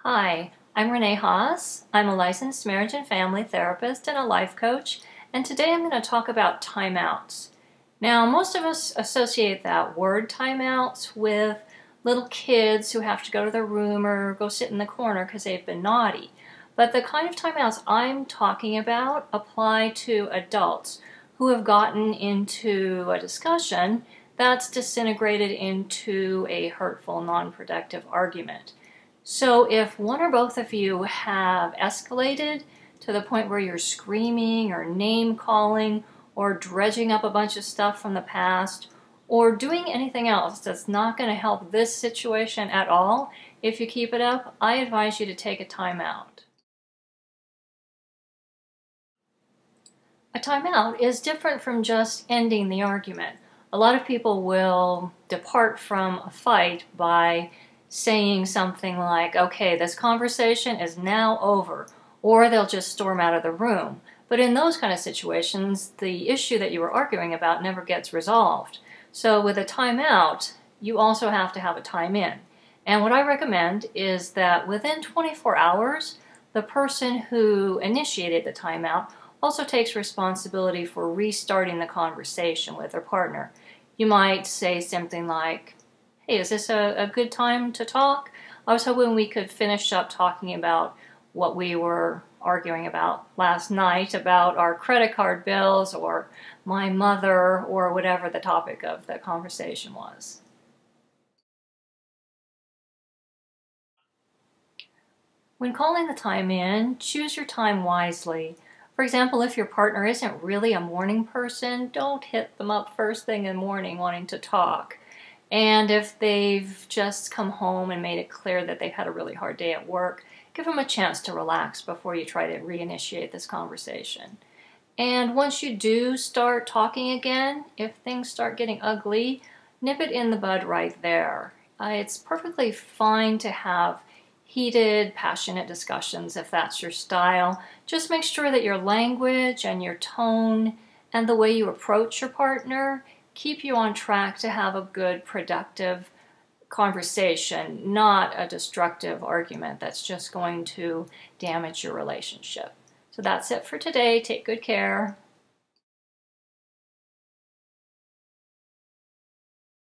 Hi, I'm Renee Haas. I'm a licensed marriage and family therapist and a life coach, and today I'm going to talk about timeouts. Now, most of us associate that word timeouts with little kids who have to go to their room or go sit in the corner because they've been naughty. But the kind of timeouts I'm talking about apply to adults who have gotten into a discussion that's disintegrated into a hurtful, non-productive argument. So if one or both of you have escalated to the point where you're screaming or name calling or dredging up a bunch of stuff from the past or doing anything else that's not going to help this situation at all, if you keep it up, I advise you to take a timeout. A timeout is different from just ending the argument. A lot of people will depart from a fight by saying something like, okay, this conversation is now over, or they'll just storm out of the room. But in those kind of situations, the issue that you were arguing about never gets resolved. So with a timeout, you also have to have a time in. And what I recommend is that within 24 hours, the person who initiated the timeout also takes responsibility for restarting the conversation with their partner. You might say something like, hey, is this a good time to talk? I was hoping we could finish up talking about what we were arguing about last night, about our credit card bills or my mother or whatever the topic of the conversation was. When calling the time in, choose your time wisely. For example, if your partner isn't really a morning person, don't hit them up first thing in the morning wanting to talk. And if they've just come home and made it clear that they've had a really hard day at work, give them a chance to relax before you try to reinitiate this conversation. And once you do start talking again, if things start getting ugly, nip it in the bud right there. It's perfectly fine to have heated, passionate discussions if that's your style. Just make sure that your language and your tone and the way you approach your partner keep you on track to have a good, productive conversation, not a destructive argument that's just going to damage your relationship. So that's it for today. Take good care.